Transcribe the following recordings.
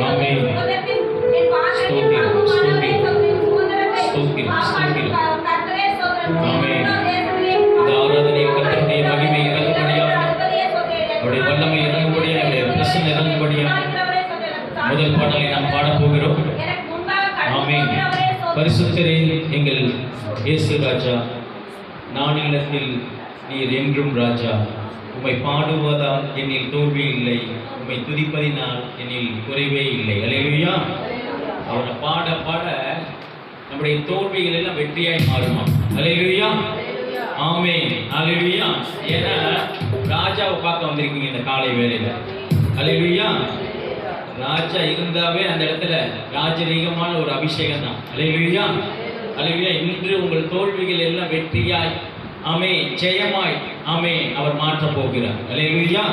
ஆமென். ஸ்தோத்திரம், ஸ்தோத்திரம், ஸ்தோத்திரம். ஆமென். இந்த ஆராதனையில் கர்த்தருடைய மகிமை இறங்கும்படியாக, அவருடைய வல்லமை இறங்கும்படியாக, அவருடைய பிரசன்னம் இறங்கும்படியாக முதல் பாடலை நாம் பாடப் போகிறோம். ஆமென். பரிசுத்தரே எங்கள் இயேசு ராஜா, நானிலத்தில் நீர் என்றும் ராஜா. உம்மை பாடுவதால் என்னில் தோல்வி இல்லை, உம்மை துதிப்பதினால் என்னில் குறைவே இல்லை. அல்லேலூயா. அவரை பாட பாட நம்முடைய தோல்விகள் எல்லாம் வெற்றியாய் மாறுமா? அல்லேலூயா. ஆமென். அல்லேலூயா. ஏன்னா ராஜாவை பார்க்க வந்திருக்கீங்க இந்த காலை வேளையில. அல்லேலூயா. ராஜா இருந்தாவே அந்த இடத்துல ராஜரீகமான ஒரு அபிஷேகம் தான். அல்லேலூயா. அல்லேலூயா. இன்று உங்கள் தோல்விகள் எல்லாம் வெற்றியாய், ஆமே, ஜெயமாய், ஆமே, அவர் மாற்ற போகிறார். அல்லேலூயா.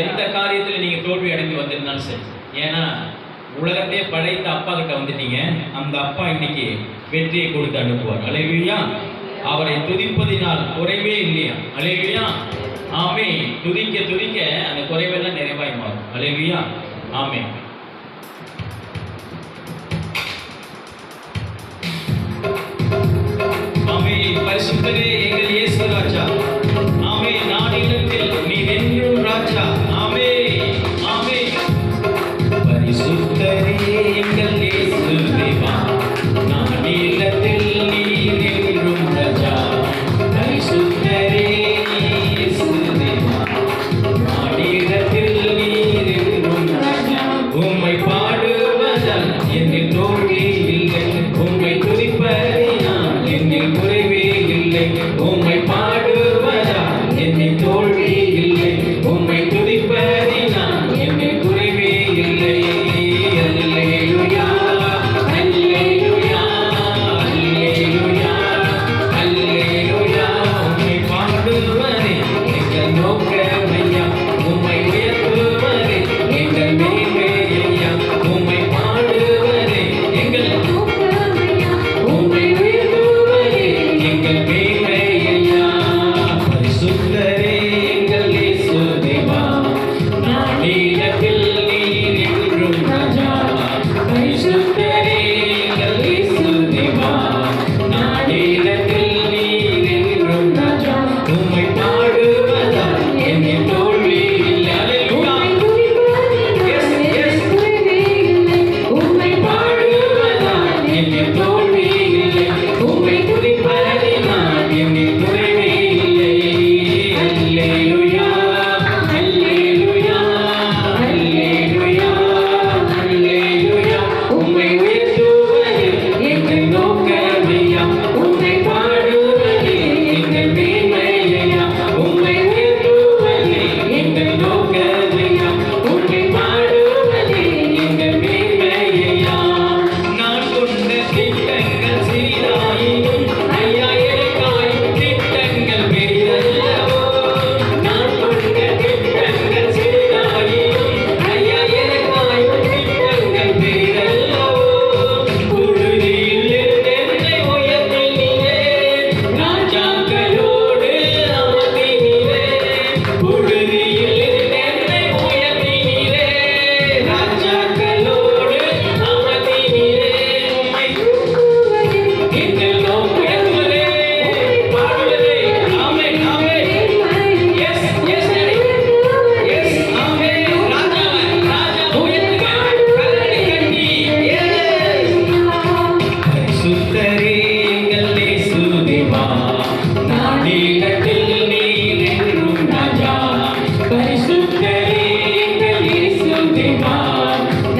எந்த காரியத்தில் நீங்க தோல்வி அடைந்து வந்திருந்தாலும் சரி, ஏன்னா உலகத்தையே படைத்த அப்பா கிட்ட வந்துட்டீங்க, அந்த அப்பா இன்னைக்கு வெற்றியை கொடுத்து அனுப்புவார். அல்லேலூயா. அவரை துதிப்பதினால் குறைவே இல்லையா? அல்லேலூயா. ஆமே. துதிக்க துதிக்க அந்த குறைவெல்லாம் நிறைவாய் மாறும். அல்லேலூயா. ஆமே. ஆமே. பரிசுத்தரே எங்கள் இயேசு ராஜா, ஆமே, நானிலத்தில் நீர் என்றும் ராஜா. ஆமே. ஆமே. பரிசுத்தரே எங்கள் இயேசு தேவா, நானிலத்தில் நீர் என்றும் ராஜா. பரிசுத்தரே இயேசு தேவா, நானிலத்தில் நீர் என்றும் ராஜா. உம்மை பாடுவதால் என்னில் தோல்வி இல்லை, உம்மை துதிப்பதினால் என்னில் குறைவே இல்லை. உம்மை பாடுவதால் என்னில் தோல்வி இல்லை, உம்மை துதிப்பதினால் என்னில் குறைவே இல்லை. அல்லேலூயா, அல்லேலூயா, அல்லேலூயா, அல்லேலூயா. உம்மை பாடுவதே எங்கள் நோக்கமையா, உம்மை உயர்த்துவதே எங்கள் மேன்மையா. உம்மை பாடுவதே எங்கள் நோக்கமையா, உம்மை உயர்த்துவதே எங்கள் மேன்மையா. பரிசுத்தரே எங்கள் இயேசு தேவா, நானிலத்தில் நீர் என்றும் ராஜா. பரிசுத்தரே எங்கள் இயேசு தேவா, நானிலத்தில் நீர் என்றும் ராஜா. உம்மை பாடுவதால் என்னில் தோல்வி இல்லை. அல்லேலூயா. Yes, yes. உம்மை பாடுவதால் என்னில் தோல்வி இல்லை, உம்மை துதிப்பதினால் என்னில் குறைவே இல்லை. அல்லேலூயா, அல்லேலூயா, அல்லேலூயா, அல்லேலூயா. உம்மை உயர்த்துவதே எங்கள் நோக்கமையா, உம்மை பாடுவதே எங்கள் மேன்மையா. உம்மை உயர்த்துவதே எங்கள் நோக்கமையா, உம்மை பாடுவதே எங்கள் மேன்மையா. நான் கொண்ட திட்டங்கள் சிறிதாயினும் ஐயா எனக்காய் திட்டங்கள் பெரிதல்லவோ. நான் கொண்ட திட்டங்கள் சிறிதாயினும் ஐயா எனக்காய் திட்டங்கள் பெரிதல்லவோ. புழுதியில் என்னை உயர்த்தினீரே, ராஜாக்களோடு அமர்த்தினீரே. புழுதியில் என்னை உயர்த்தினீரே, ராஜாக்களோடு அமர்த்தினீரே. உம்மை எங்கள் நோக்கத்திலே பாடுவதே. ஆமென், ஆமென். Yes, yes, Daddy. Yes, ஆமென். ராஜா, ராஜா உயர்த்துங்க. கரங்களை தட்டி. Yes. பரிசுத்தரே எங்கள் இயேசு தேவா, நானிலத்தில் நீர் என்றும் ராஜா. பரிசுத்தரே எங்கள் இயேசு தேவா,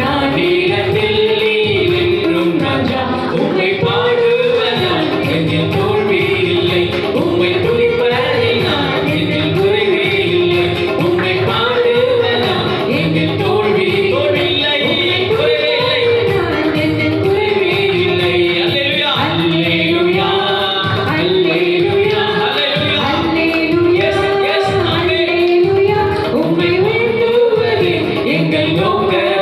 நானிலத்தில் நீர் என்றும் ராஜா. உம்மை பாடுவதால் என்னில் தோல்வி இல்லை, உம்மை துதிப்பதினால் என்னில் குறைவே இல்லை. உம்மை பாடுவதால் என்னில் தோல்வி இல்லை, குறைவே இல்லை, என்னில் குறைவே இல்லை. அல்லேலூயா, அல்லேலூயா, அல்லேலூயா, அல்லேலூயா. Yes, yes, ஆமென். உம்மை உயர்த்துவதே எங்கள் நோக்கம்.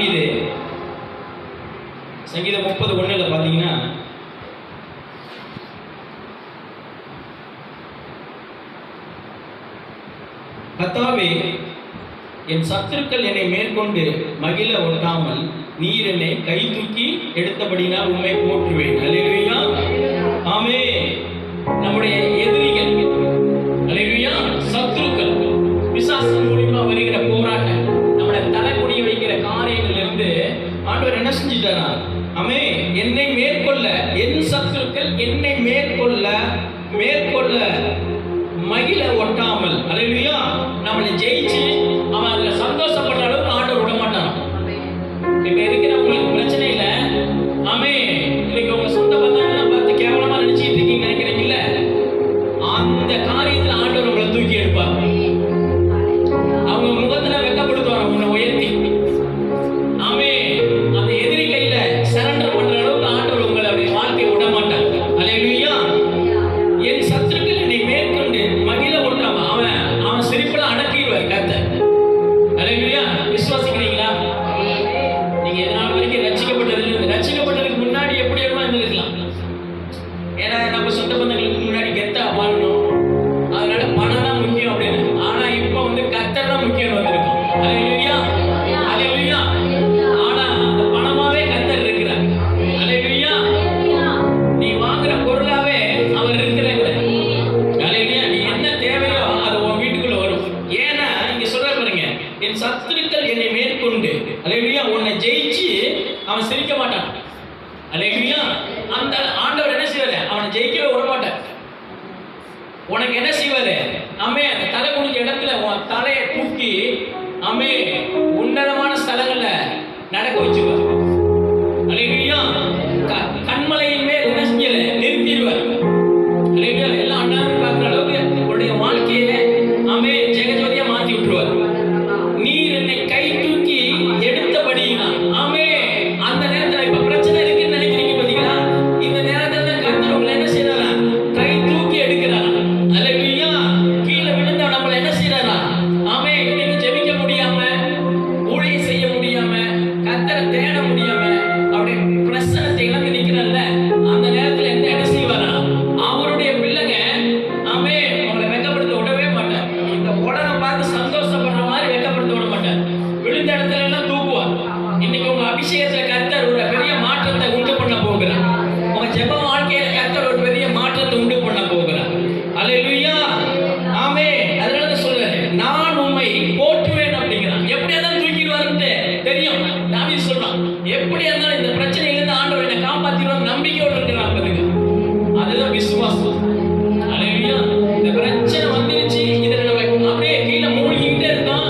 தாவீது சங்கீதம் 30:1 பார்த்தீங்கன்னா, கர்த்தாவே, என் சத்துருக்கள் என்னை மேற்கொண்டு மகிழ ஒட்டாமல் நீர் என்னை கை தூக்கி எடுத்தபடினால் உம்மை போற்றுவேன். அல்லேலூயா. ஆமென். நம்முடைய எதிரிகள், அல்லேலூயா, சத்துருக்கள், பிசாசு மூலமா வருகிற போராட்டம், நம்மளை தலைக்குனிய வைக்கிற காரியங்களிலிருந்து ஆண்டவர் என்ன செஞ்சிட்டாரா? ஆமென். என்னை மேற்கொள்ள, என் சத்துருக்கள் என்னை மேற்கொள்ள மகிழ ஒட்டாமல், அல்லேலூயா, நம்மளை ஜெயிச்சு அவன் அதுல சந்தோஷப்படுற அளவுக்கு ஆண்டவர் விட மாட்டான். இப்ப இருக்கிறவங்களுக்கு பிரச்சனை இல்லை. ஆமென். இன்னைக்கு உங்க சொந்த பந்தங்கள்லாம் பார்த்து கேவலமா நினைச்சிட்டு இருக்கீங்க நினைக்கிறீங்கல்ல, அந்த காரியத்துல ஆண்டவர் உங்களை தூக்கி எடுப்பார். அவங்க முகத்துல வெட்கப்படுத்துவார் உன்னை உயர்த்தி. ஆமென். அந்த எதிரி கையில சரண்டர் பண்ற அளவுக்கு ஆண்டவர் உங்களை அப்படி வாழ்க்கை விட மாட்டார். அல்லேலூயா. என் சத்துருக்கள் என்னை மேற்கொண்டு மகிழ ஒட்டாம அவன் சிரிப்புல அடக்கிடுவார் கர்த்தர். அல்லேலூயா. விசுவாசிக்கிறீங்களா? நீங்க எதனால வரைக்கும் ரட்சிக்கப்பட்டதுக்கு முன்னாடி எப்படி இருந்திருக்கலாம். ஏன்னா நம்ம சொந்த பந்தங்களுக்கு முன்னாடி கெத்தா வாழணும், அதனால பணம் தான் முக்கியம் அப்படின்னு. ஆனா இப்ப கர்த்தர் தான் முக்கியம் வந்திருக்கும். அல்லேலூயா. அல்லேலூயா. ஆனா அந்த பணமாவே கர்த்தர் இருக்கிறார். அல்லேலூயா. நீ வாங்குற பொருளாவே அவர் இருக்கிறாங்க. அல்லேலூயா. நீ என்ன தேவையோ அது உன் வீட்டுக்குள்ள வரும். ஏன்னா இங்க சொல்ற பாருங்க, என் சத்துருக்கள் என்னை மேற்கொண்டு, அல்லேலூயா, உன்னை ஜெயிச்சு அவன் சிரிக்க மாட்டான். அல்லேலூயா. அந்த ஆண்டவர் என்ன செய்வாரு? அவனை ஜெயிக்கவே விட மாட்டார். உனக்கு என்ன செய்வாரு? ஆமென். அந்த தலை குனிஞ்ச இடத்துல உன் தலையை தூக்கி ஆமென் உன்னதமான ஸ்தலங்கள்ல நடக்க வச்சுருவார். அல்லேலூயா. கண்மலையின் மேல் என்ன செஞ்சல நிறுத்திடுவார். அல்லேலூயா. எல்லாம் அண்ணாந்து பார்க்குற அளவுக்கு உன்னுடைய வாழ்க்கையை ஆமென் ஜெகஜோதியா மாற்றி விட்டுருவார். நீர் என்னை கை தூக்கி எடுத்தபடினா, ஆமென். அந்த நேரத்தில் இப்ப பிரச்சனை இருக்குன்னு நினைக்கிறீங்க பாத்தீங்களா? இந்த நேரத்துல கர்த்தர் உங்களை என்ன செய்யறாரா? கை தூக்கி எடுக்கிறாரா? அல்லேலூயா. கீழே விழுந்தா நம்மள என்ன செய்யறாரா? ஆமென். இன்னைக்கு ஜெபிக்க முடியாம, ஊழியம் செய்ய முடியாம, கர்த்தரை தேட முடியாம, அப்படியே பிரசன்னத்தை இழந்து நிக்கிறல்ல, அந்த நேரத்துல என்ன செய்வாரா? அவருடைய பிள்ளைங்க ஆமென் உங்களை வெட்கப்படுத்த விடவே மாட்டார். இந்த உடனே பார்த்து சந்தோஷப்படுற மாதிரி வெட்கப்படுத்த விட மாட்டார். விழுந்த இடத்துல எல்லாம் தூக்குவார். இன்னைக்கு உங்க அபிஷேகத்துல கர்த்தர் ஒரு பெரிய மாற்றத்தை உண்டு பண்ண போகிறார். உங்க ஜெப வாழ்க்கையில கர்த்தர் ஒரு பெரிய மாற்றத்தை உண்டு பண்ண போகிறார். அல்லேலூயா. ஆமென். அதனால தான் சொல்றாரு, நான் உம்மை போற்றுவேன் அப்படிங்கிறான். எப்படியா தான் தூக்கிடுவாருன்னு தெரியும். தாவீது சொல்றான், எப்படியா இருந்தாலும் இந்த பிரச்சனையில இருந்து ஆண்டவர் என்னை காப்பாத்திடுவார் நம்பிக்கையோடு இருக்கிறான் பாருங்க. அதுதான் விசுவாசம். அல்லேலூயா. இந்த பிரச்சனை வந்துருச்சு, இதுல நம்ம அப்படியே கீழே மூழ்கிக்கிட்டே இருக்கோம்,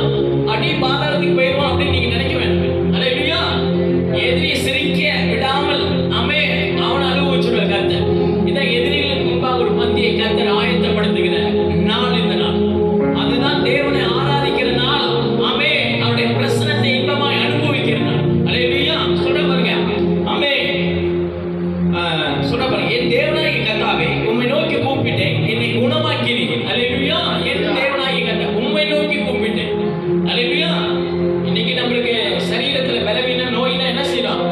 அடி பாதாளத்துக்கு போயிடுவோம் அப்படின்னு நீங்க நினைக்க வேண்டாம். அல்லேலூயா. எதிரியை சிரிக்க விடாமல் ஆமென் அவனை அனுபவிச்சுடுவார் கர்த்தர். இதான் எதிரிகளுக்கு முன்பாக ஒரு பந்தியை கர்த்தர் ஆயத்தப்படுத்துகிற நாள் இந்த நாள். அதுதான் தேவனை ஆராதிக்கிற நாள். ஆமென். அவருடைய பிரசன்னத்தை இன்பமாய் அனுபவிக்கிற நாள். அல்லேலூயா. சொல்ற பாருங்க. ஆமென். சொல்ற பாருங்க, என் தேவனாகிய கர்த்தாவே, உம்மை நோக்கி கூப்பிட்டேன், என்னை குணமாக்கிறீர். அல்லேலூயா. என் தேவனாகிய கர்த்தாவே, உம்மை நோக்கி கூப்பிட்டேன். அல்லேலூயா. இன்னைக்கு நம்மளுக்கு சரீரத்துல பலவீனம், நோயினா என்ன செய்யலாம்?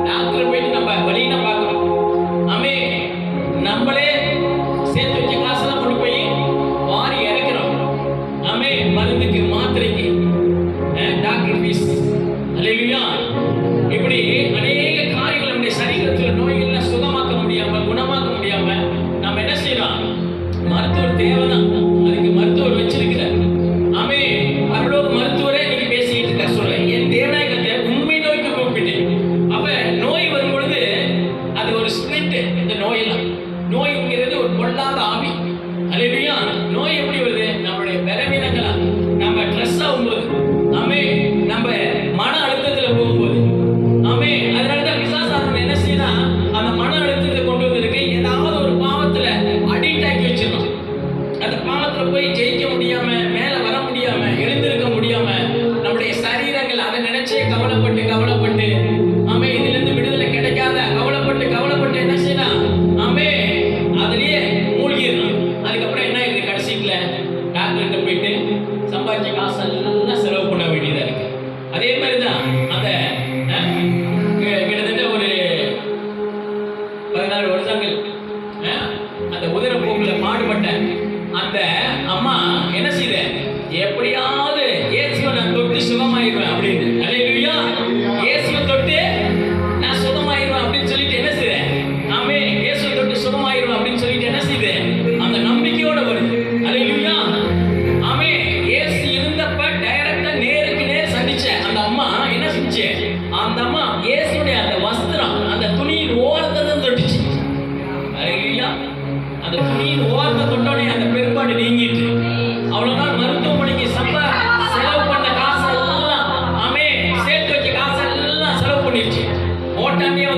டாக்டர் போயிட்டு நம்ம வலினா பார்க்கணும். ஆமென். நம்மளே சேர்த்து வச்ச காசெல்லாம் கொண்டு போய் வாரி இறக்கிறோம். ஆமென். மருந்துக்கு, மாத்திரைக்கு, டாக்டர் ஃபீஸ். அல்லேலூயா. இப்படி அநேக காரியங்கள் நம்முடைய சரீரத்தில் நோய்களை சுகமாக்க முடியாம, குணமாக்க முடியாம நம்ம என்ன செய்யலாம்? மருத்துவர் தேவைதான். அதுக்கு மருத்துவர் வச்சிருக்கிறார். ஆமென். பரலோக மருத்துவரே இன்னைக்கு பேசிட்டு இருக்க சொல்றேன், என் தேவனாகிய கர்த்தாவே, உம்மை நோக்கி கூப்பிட்டேன். அப்ப நோய் வரும் பொழுது அது ஒரு ஸ்பிரிட். இந்த நோயெல்லாம், நோய்ங்கிறது ஒரு பொல்லாத ஆவி. அல்லேலூயா. நோய் எப்படி வருது? நம்மளுடைய பலவீனங்களா, நம்ம ஸ்ட்ரெஸ் ஆகும்போது, ஆமென், நம்ம மன அழுத்தத்துல போகும்போது, ஆமென். அதனால தான் பிசாசானவன் என்ன செய்யலாம்? அந்த மன அழுத்தத்தை கொண்டு வந்திருக்கு, ஏதாவது ஒரு பாவத்துல அடிக்ட் ஆக்கி வச்சிடணும். அந்த பாவத்துல போய் ஜெயிக்க முடியாம, மேல வர முடியாம, எழுந்திருக்க முடியாம, நம்முடைய சரீரங்கள் அதை நினைச்சே கவலைப்பட்டு ஆமென் இதுல இருந்து விடுதலை கிடைக்காத கவலைப்பட்டு என்ன செய்யலாம்? ஆமென் அதுலயே மூழ்கிடணும். அதுக்கப்புறம் என்ன ஆயிடுது? கடைசியில டாக்டர்கிட்ட போயிட்டு சம்பாதிச்ச காசெல்லாம் செலவு பண்ண வேண்டியதா இருக்கு. அதே மாதிரிதான் அந்த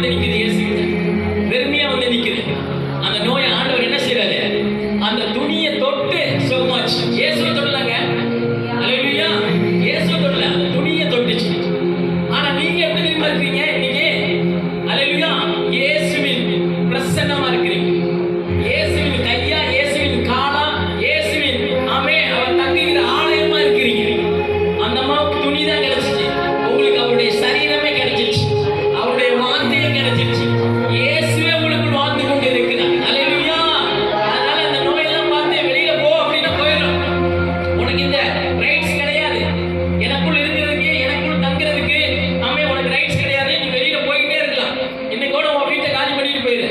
வந்து நிக்குது, இயேசு வெறுமையா வந்து நிக்குது. அந்த நோயை ஆண்டவர் என்ன செய்யறாரு? அந்த துணியை தொட்டு சுகமாச்சு. இயேசுவை தொடலாங்க, அல்லேலூயா, இயேசுவை தொடல, அந்த துணியை தொட்டுச்சு. ஆனா நீங்க எப்படி தெரியுமா இருக்கீங்க இன்னைக்கு? அல்லேலூயா, இயேசுவின் பிரசன்னமா இருக்கிறீங்க. இயேசுவின் கையா, இயேசுவின் காலா, இயேசுவின் ஆமே அவர் தங்குகிற ஆலயமா இருக்கிறீங்க. அந்த அம்மாவுக்கு துணி தான் கிடைச்சிச்சு, உங்களுக்கு அவருடைய சரீரமே கிடைச்சிச்சு, அவருடைய வார்த்தையே கிடைச்சிச்சு. இயேசுவே உங்களுக்குள் வாழ்ந்து கொண்டு இருக்கிறார். அல்லேலூயா. அதனால அந்த நோயெல்லாம் பார்த்து வெளியில போ அப்படின்னா போயிடும். உனக்கு இந்த ரைட்ஸ் கிடையாது, எனக்குள் இருக்கிறதுக்கு, எனக்குள் தங்குறதுக்கு ஆமே உனக்கு ரைட்ஸ் கிடையாது. நீ வெளியில போயிட்டே இருக்கலாம். இன்னைக்கு கூட உன் வீட்டை காலி பண்ணிட்டு போயிரு.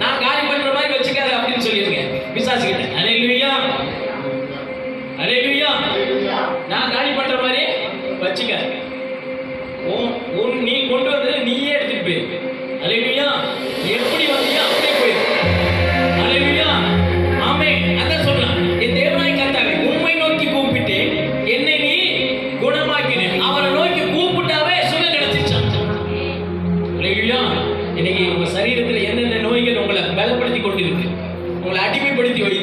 நான் காலி பண்ற மாதிரி வச்சுக்காத அப்படின்னு சொல்லிருங்க பிசாசு கிட்ட. அல்லேலூயா, அல்லேலூயா. நான் காலி பண்ற மாதிரி வச்சுக்க. நீ கொண்டு வந்தது நீயே எடுத்துட்டு போயிரு. அல்லேலூயா. எப்படி வந்தியா அப்படியே போயிரு. அல்லேலூயா, ஆமே. அதான் சொல்றான், என் தேவனாய் கர்த்தாவே உம்மை நோக்கி கூப்பிட்டேன், என்னை நீ குணமாக்கினேன். அவரை நோக்கி கூப்பிட்டாவே சுகம் கிடைச்சிச்சான். அல்லேலூயா. இன்னைக்கு உங்க சரீரத்தில் என்னென்ன நோய்கள் உங்களை பலப்படுத்தி கொண்டிருக்கு, உங்களை அடிமைப்படுத்தி வைத்து